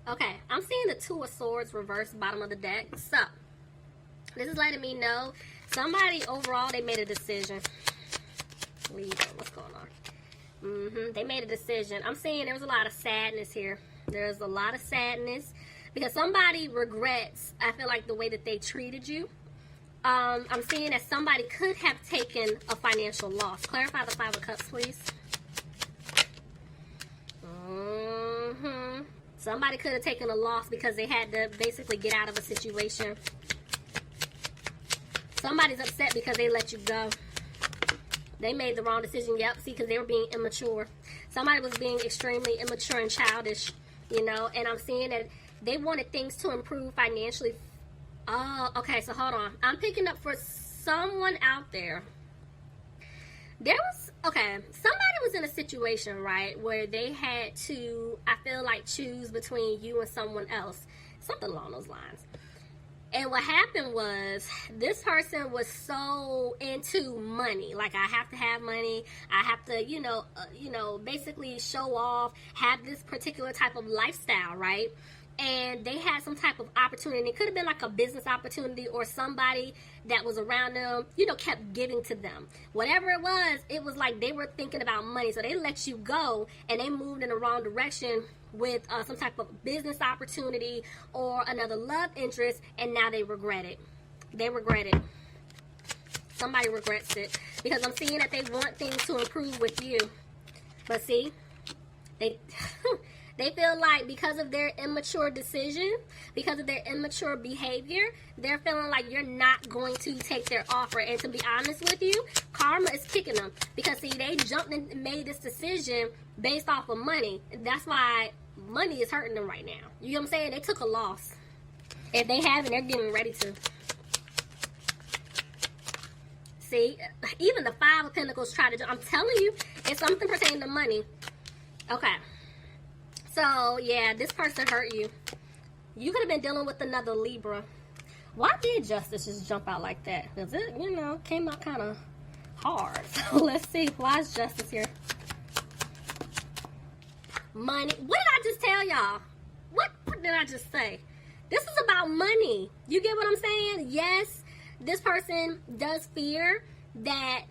Okay, I'm seeing the Two of Swords reversed bottom of the deck. So, this is letting me know somebody overall, they made a decision. Libra, what's going on? They made a decision. I'm seeing there was a lot of sadness here. There's a lot of sadness because somebody regrets, I feel like, the way that they treated you. I'm seeing that somebody could have taken a financial loss. Clarify the Five of Cups, please. Somebody could have taken a loss because they had to basically get out of a situation. Somebody's upset because they let you go. They made the wrong decision. Yep, see, because they were being immature. Somebody was being extremely immature and childish, you know, and I'm seeing that they wanted things to improve financially. Oh, okay, so hold on. I'm picking up for someone out there. Somebody was in a situation, right, where they had to, I feel like, choose between you and someone else. Something along those lines. And what happened was, this person was so into money. Like, I have to have money. I have to, basically show off, have this particular type of lifestyle, right? And they had some type of opportunity. It could have been like a business opportunity or somebody that was around them, kept giving to them. Whatever it was like they were thinking about money. So they let you go and they moved in the wrong direction with some type of business opportunity or another love interest, and now they regret it. They regret it. Somebody regrets it because I'm seeing that they want things to improve with you. But see, they feel like because of their immature decision, because of their immature behavior, they're feeling like you're not going to take their offer. And to be honest with you, karma is kicking them. Because, see, they jumped and made this decision based off of money. That's why money is hurting them right now. You know what I'm saying? They took a loss. If they haven't, they're getting ready to. See, even the Five of Pentacles try to jump. I'm telling you, it's something pertaining to money. Okay. So, yeah, this person hurt you. You could have been dealing with another Libra. Why did Justice just jump out like that? Because it, came out kind of hard. So, let's see. Why is Justice here? Money. What did I just tell y'all? What did I just say? This is about money. You get what I'm saying? Yes, this person does fear that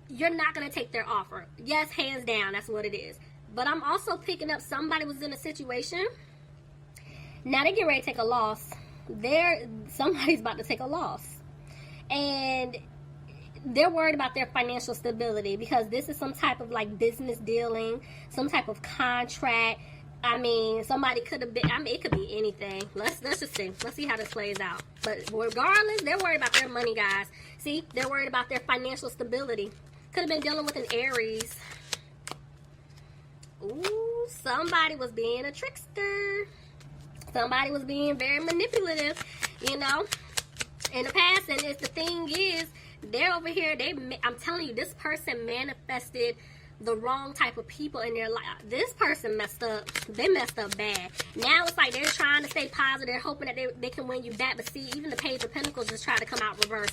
you're not going to take their offer. Yes, hands down, that's what it is. But I'm also picking up somebody was in a situation. Now they get ready to take a loss. Somebody's about to take a loss. And they're worried about their financial stability because this is some type of like business dealing, some type of contract. I mean, somebody could have been, it could be anything. Let's just see. Let's see how this plays out. But regardless, they're worried about their money, guys. See, they're worried about their financial stability. Could have been dealing with an Aries. Ooh, somebody was being a trickster. Somebody was being very manipulative, in the past. And the thing is, they're over here, I'm telling you, this person manifested the wrong type of people in their life. This person messed up. They messed up bad. Now it's like they're trying to stay positive. They're hoping that they can win you back. But see, even the Page of Pentacles just tried to come out reverse.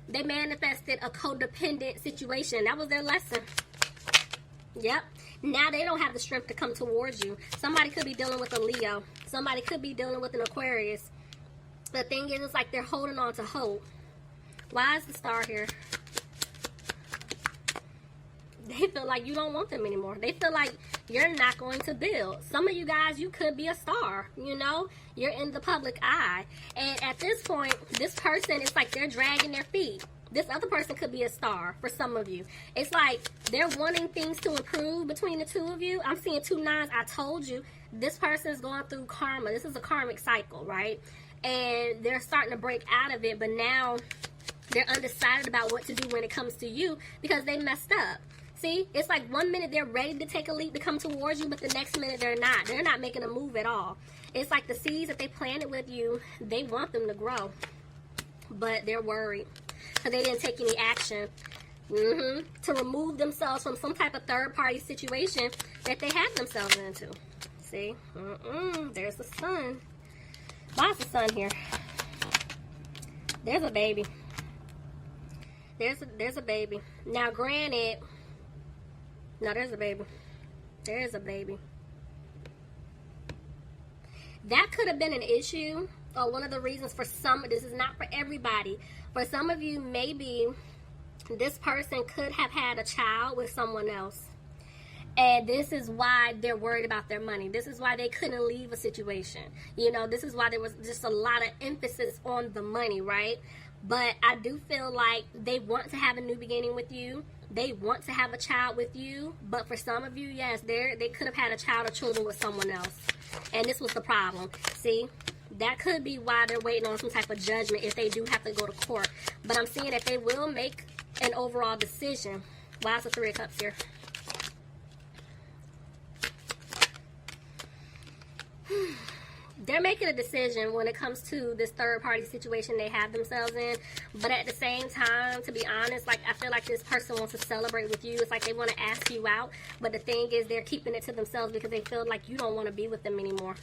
They manifested a codependent situation. That was their lesson. Yep. Now they don't have the strength to come towards you. Somebody could be dealing with a Leo. Somebody could be dealing with an Aquarius. The thing is, it's like they're holding on to hope. Why is the Star here? They feel like you don't want them anymore. They feel like you're not going to build. Some of you guys, you could be a star, You're in the public eye. And at this point, this person, it's like they're dragging their feet. This other person could be a star for some of you. It's like they're wanting things to improve between the two of you. I'm seeing 2 9s. I told you, this person is going through karma. This is a karmic cycle, right? And they're starting to break out of it, but now they're undecided about what to do when it comes to you because they messed up. See, it's like one minute they're ready to take a leap to come towards you, but the next minute they're not. They're not making a move at all. It's like the seeds that they planted with you, they want them to grow, but they're worried because they didn't take any action to remove themselves from some type of third-party situation that they had themselves into. See? There's the sun. Why is the sun here? There's a baby. There's a baby. Now, granted, no, there's a baby. There is a baby. That could have been an issue, or one of the reasons for some. This is not for everybody. For some of you, maybe this person could have had a child with someone else. And this is why they're worried about their money. This is why they couldn't leave a situation. You know, this is why there was just a lot of emphasis on the money, right? But I do feel like they want to have a new beginning with you. They want to have a child with you. But for some of you, yes, they could have had a child or children with someone else. And this was the problem. See, that could be why they're waiting on some type of judgment if they do have to go to court. But I'm seeing that they will make an overall decision. Why is the Three of Cups here? They're making a decision when it comes to this third-party situation they have themselves in. But at the same time, to be honest, like, I feel like this person wants to celebrate with you. It's like they want to ask you out. But the thing is, they're keeping it to themselves because they feel like you don't want to be with them anymore.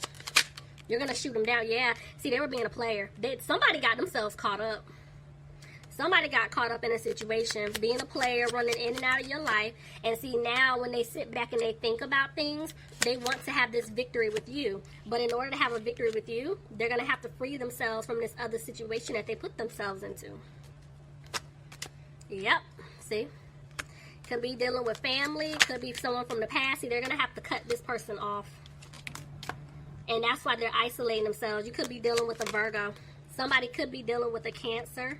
You're going to shoot them down. Yeah. See, they were being a player. Somebody got themselves caught up. Somebody got caught up in a situation, being a player, running in and out of your life. And see, now when they sit back and they think about things, they want to have this victory with you. But in order to have a victory with you, they're going to have to free themselves from this other situation that they put themselves into. Yep. See? Could be dealing with family. Could be someone from the past. See, they're going to have to cut this person off. And that's why they're isolating themselves. You could be dealing with a Virgo. Somebody could be dealing with a Cancer.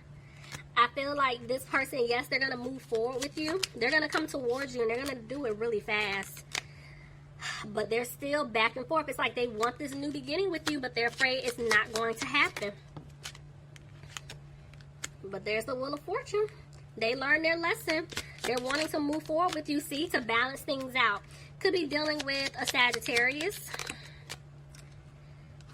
I feel like this person, yes, they're going to move forward with you. They're going to come towards you, and they're going to do it really fast. But they're still back and forth. It's like they want this new beginning with you, but they're afraid it's not going to happen. But there's the Wheel of Fortune. They learned their lesson. They're wanting to move forward with you, see, to balance things out. Could be dealing with a Sagittarius.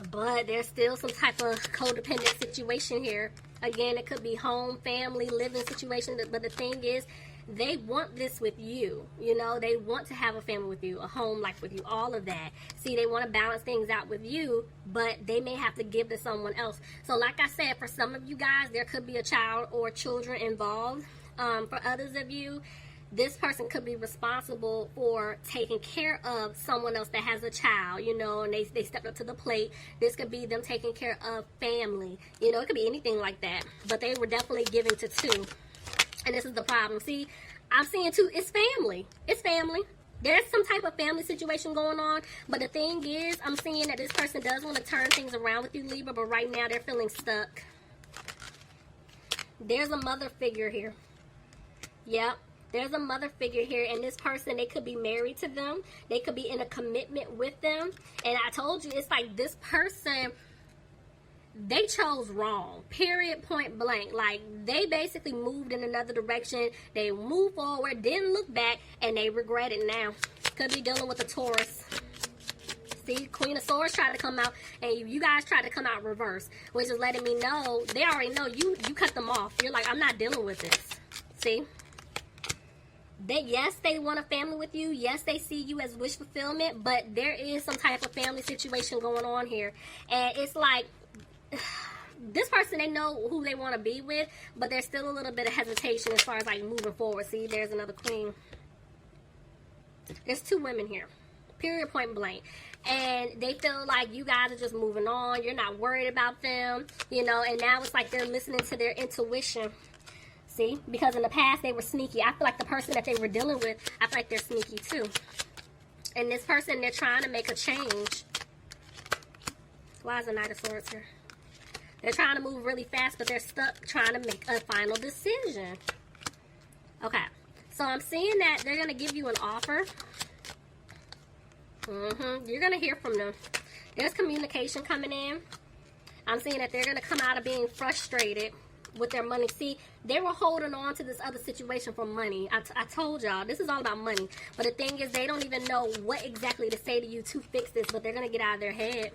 But there's still some type of codependent situation here. Again, it could be home, family, living situation. But the thing is, they want this with you. You know, they want to have a family with you, a home life with you, all of that. See, they want to balance things out with you, but they may have to give to someone else. So like I said, for some of you guys, there could be a child or children involved. For others of you, this person could be responsible for taking care of someone else that has a child, you know, and they stepped up to the plate. This could be them taking care of family. You know, it could be anything like that. But they were definitely giving to two. And this is the problem. See, I'm seeing two. It's family. It's family. There's some type of family situation going on. But the thing is, I'm seeing that this person does want to turn things around with you, Libra. But right now, they're feeling stuck. There's a mother figure here. Yep. There's a mother figure here, and this person, they could be married to them. They could be in a commitment with them. And I told you, it's like this person, they chose wrong. Period, point blank. Like, they basically moved in another direction. They moved forward, didn't look back, and they regret it now. Could be dealing with a Taurus. See, Queen of Swords tried to come out, and you guys tried to come out reverse, which is letting me know, they already know you cut them off. You're like, I'm not dealing with this. See? Yes, they want a family with you. Yes, they see you as wish fulfillment, but there is some type of family situation going on here. And it's like, this person, they know who they want to be with, but there's still a little bit of hesitation as far as like moving forward. See, there's another queen. There's two women here. Period, point blank. And they feel like you guys are just moving on. You're not worried about them, you know, and now it's like they're listening to their intuition. See, because in the past they were sneaky. I feel like the person that they were dealing with, I feel like they're sneaky too. And this person, they're trying to make a change. Why is the Knight of Swords here? They're trying to move really fast, but they're stuck trying to make a final decision. Okay, so I'm seeing that they're going to give you an offer. You're going to hear from them. There's communication coming in. I'm seeing that they're going to come out of being frustrated with their money. See, they were holding on to this other situation for money. I told y'all, this is all about money. But the thing is, they don't even know what exactly to say to you to fix this, but they're going to get out of their head.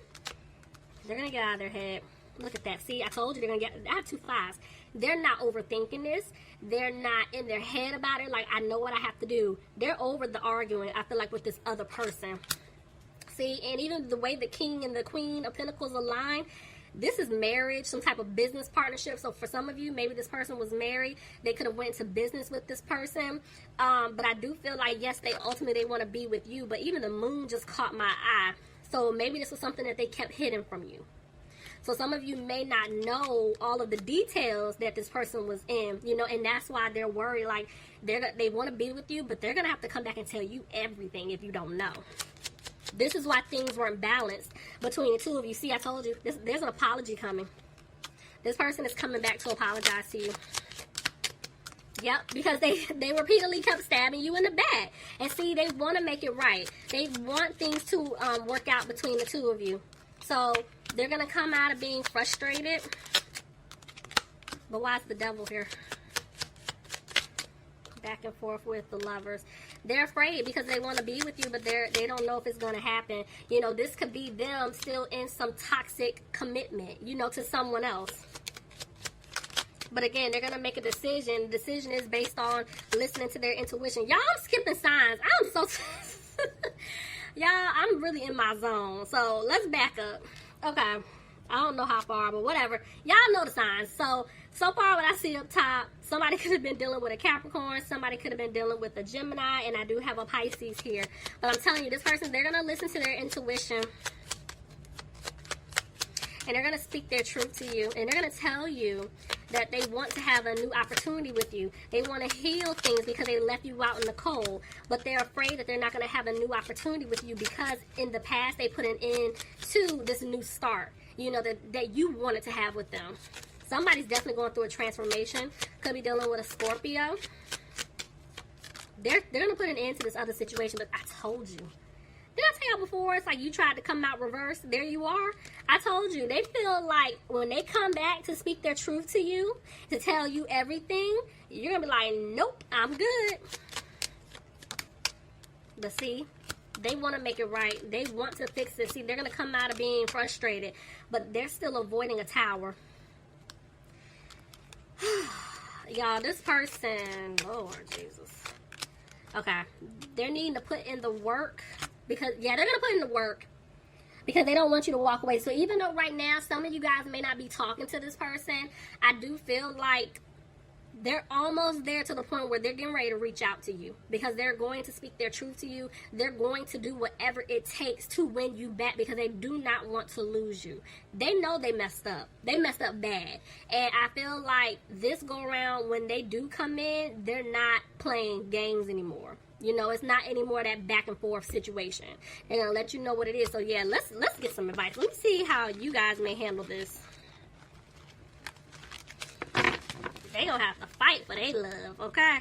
They're going to get out of their head. Look at that. See, I told you they're going to get, I have two fives. They're not overthinking this. They're not in their head about it. Like, I know what I have to do. They're over the arguing, I feel like, with this other person. See, and even the way the King and the Queen of Pentacles align, this is marriage, some type of business partnership. So for some of you, maybe this person was married. They could have went into business with this person. But I do feel like, yes, they ultimately they want to be with you. But even the moon just caught my eye. So maybe this was something that they kept hidden from you. So some of you may not know all of the details that this person was in, you know, and that's why they're worried. Like, they want to be with you, but they're going to have to come back and tell you everything if you don't know. This is why things weren't balanced between the two of you. See, I told you, there's an apology coming. This person is coming back to apologize to you. Yep, because they repeatedly kept stabbing you in the back. And see, they want to make it right. They want things to work out between the two of you. So they're going to come out of being frustrated. But why is the devil here? Back and forth with the lovers. They're afraid because they want to be with you, but they don't know if it's going to happen. You know, this could be them still in some toxic commitment, you know, to someone else. But again, they're going to make a decision. The decision is based on listening to their intuition. Y'all, I'm skipping signs. I'm so... Y'all, I'm really in my zone. So, let's back up. Okay. I don't know how far, but whatever. Y'all know the signs. So far what I see up top, somebody could have been dealing with a Capricorn. Somebody could have been dealing with a Gemini. And I do have a Pisces here. But I'm telling you, this person, they're going to listen to their intuition. And they're going to speak their truth to you. And they're going to tell you that they want to have a new opportunity with you. They want to heal things because they left you out in the cold. But they're afraid that they're not going to have a new opportunity with you because in the past they put an end to this new start, you know, that you wanted to have with them. Somebody's definitely going through a transformation. Could be dealing with a Scorpio. They're going to put an end to this other situation, but I told you. Did I tell y'all before? It's like you tried to come out reverse. There you are. I told you. They feel like when they come back to speak their truth to you, to tell you everything, you're going to be like, nope, I'm good. But see, they want to make it right. They want to fix it. See, they're going to come out of being frustrated, but they're still avoiding a tower. Y'all, this person, Lord Jesus. Okay. They're needing to put in the work. Because, yeah, they're going to put in the work because they don't want you to walk away. So even though right now some of you guys may not be talking to this person, I do feel like they're almost there to the point where they're getting ready to reach out to you because they're going to speak their truth to you. They're going to do whatever it takes to win you back because they do not want to lose you. They know they messed up. They messed up bad. And I feel like this go around, when they do come in, they're not playing games anymore. You know, it's not anymore that back and forth situation. They're going to let you know what it is. So, yeah, let's get some advice. Let me see how you guys may handle this. They going to have to fight for their love, okay?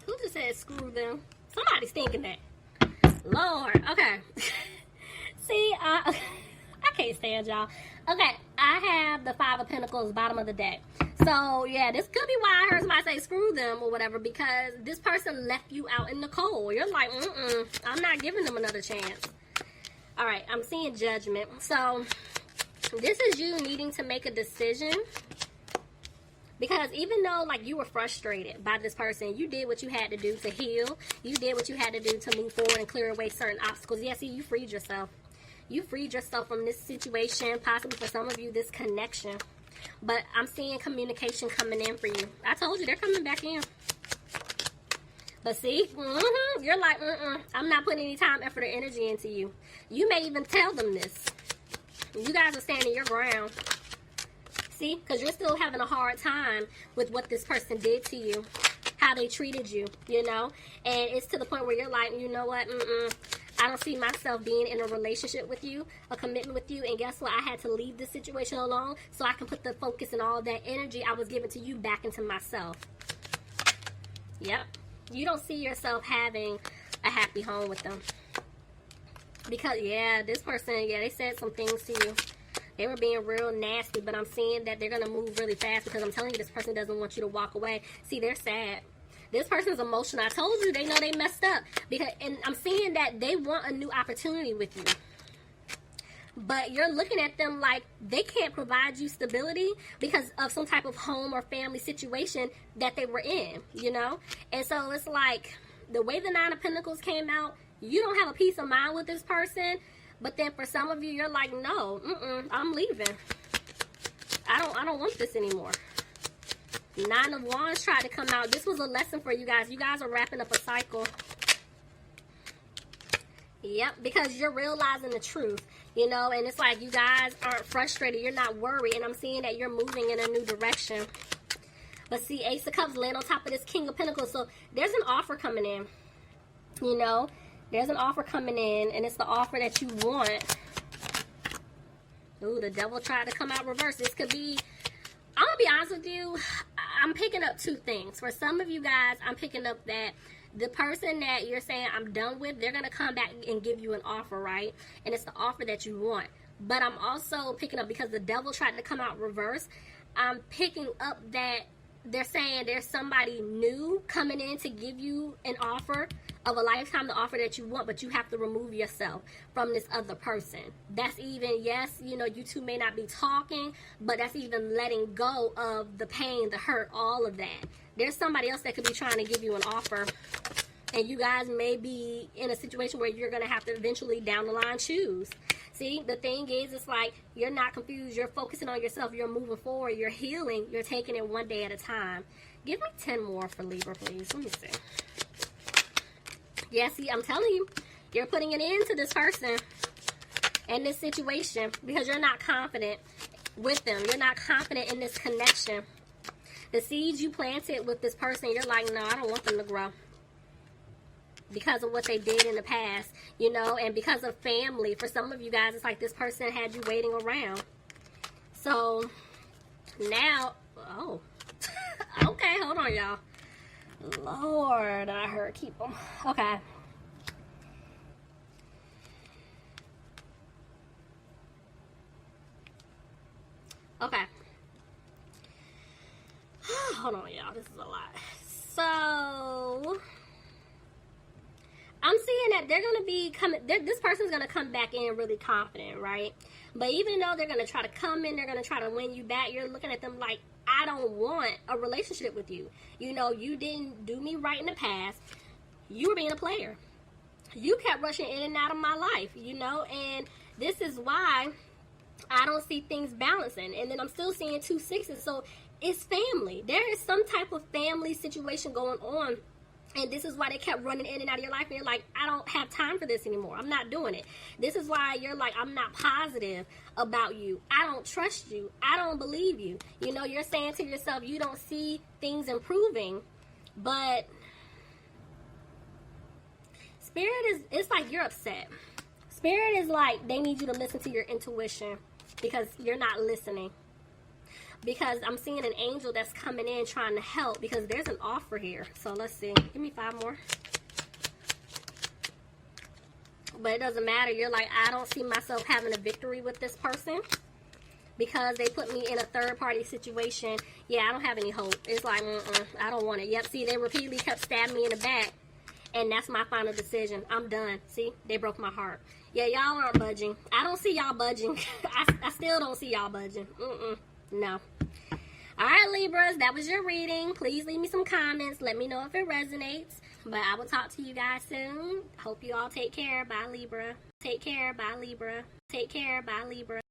Who just said screw them? Somebody's thinking that. Lord, okay. See, I can't stand y'all. Okay, I have the Five of Pentacles, bottom of the deck. So, yeah, this could be why I heard somebody say screw them or whatever, because this person left you out in the cold. You're like, I'm not giving them another chance. All right, I'm seeing Judgment. So, this is you needing to make a decision. Because even though, like, you were frustrated by this person, you did what you had to do to heal. You did what you had to do to move forward and clear away certain obstacles. Yeah, see, you freed yourself. You freed yourself from this situation, possibly for some of you, this connection. But I'm seeing communication coming in for you. I told you, they're coming back in. But see, you're like, I'm not putting any time, effort, or energy into you. You may even tell them this. You guys are standing your ground. See, because you're still having a hard time with what this person did to you, how they treated you, you know. And it's to the point where you're like, you know what, I don't see myself being in a relationship with you, a commitment with you. And guess what? I had to leave this situation alone so I can put the focus and all that energy I was giving to you back into myself. Yep. You don't see yourself having a happy home with them. Because, yeah, this person, yeah, they said some things to you. They were being real nasty, but I'm seeing that they're going to move really fast because I'm telling you, this person doesn't want you to walk away. See, they're sad. This person's emotional. I told you, they know they messed up. And I'm seeing that they want a new opportunity with you. But you're looking at them like they can't provide you stability because of some type of home or family situation that they were in, you know? And so it's like the way the Nine of Pentacles came out, you don't have a peace of mind with this person. But then for some of you, you're like, no, I'm leaving. I don't want this anymore. Nine of Wands tried to come out. This was a lesson for you guys. You guys are wrapping up a cycle. Yep, because you're realizing the truth, you know, and it's like you guys aren't frustrated. You're not worried, and I'm seeing that you're moving in a new direction. But see, Ace of Cups laying on top of this King of Pentacles. So there's an offer coming in, you know. There's an offer coming in, and it's the offer that you want. Ooh, the Devil tried to come out reverse. This could be, I'm going to be honest with you, I'm picking up two things. For some of you guys, I'm picking up that the person that you're saying I'm done with, they're going to come back and give you an offer, right? And it's the offer that you want. But I'm also picking up, because the Devil tried to come out reverse, I'm picking up that they're saying there's somebody new coming in to give you an offer of a lifetime, the offer that you want, but you have to remove yourself from this other person. That's even, yes, you know, you two may not be talking, but that's even letting go of the pain, the hurt, all of that. There's somebody else that could be trying to give you an offer, and you guys may be in a situation where you're going to have to eventually down the line choose. See, the thing is, it's like you're not confused. You're focusing on yourself. You're moving forward. You're healing. You're taking it one day at a time. Give me 10 more for Libra, please. Let me see. Yeah, see, I'm telling you, you're putting an end to this person and this situation because you're not confident with them. You're not confident in this connection. The seeds you planted with this person, you're like, no, I don't want them to grow. Because of what they did in the past, you know, and because of family. For some of you guys, it's like this person had you waiting around. So, now, oh, okay, hold on, y'all. Lord, I heard keep them. Okay. Okay. Hold on, y'all. This is a lot. So, I'm seeing that they're going to be coming, this person's going to come back in really confident, right? But even though they're going to try to come in, they're going to try to win you back, you're looking at them like, I don't want a relationship with you. You know, you didn't do me right in the past. You were being a player. You kept rushing in and out of my life, you know, and this is why I don't see things balancing. And then I'm still seeing 2 6s, so it's family. There is some type of family situation going on. And this is why they kept running in and out of your life. And you're like, I don't have time for this anymore. I'm not doing it. This is why you're like, I'm not positive about you. I don't trust you. I don't believe you. You know, you're saying to yourself, you don't see things improving. But Spirit is, it's like you're upset. Spirit is like, they need you to listen to your intuition because you're not listening. Because I'm seeing an angel that's coming in trying to help because there's an offer here. So let's see. Give me 5 more. But it doesn't matter. You're like, I don't see myself having a victory with this person because they put me in a third-party situation. Yeah, I don't have any hope. It's like, I don't want it. Yep, see, they repeatedly kept stabbing me in the back. And that's my final decision. I'm done. See, they broke my heart. Yeah, y'all aren't budging. I don't see y'all budging. I still don't see y'all budging. No. Alright, Libras, that was your reading. Please leave me some comments. Let me know if it resonates. But I will talk to you guys soon. Hope you all take care. Bye, Libra. Take care. Bye, Libra. Take care. Bye, Libra.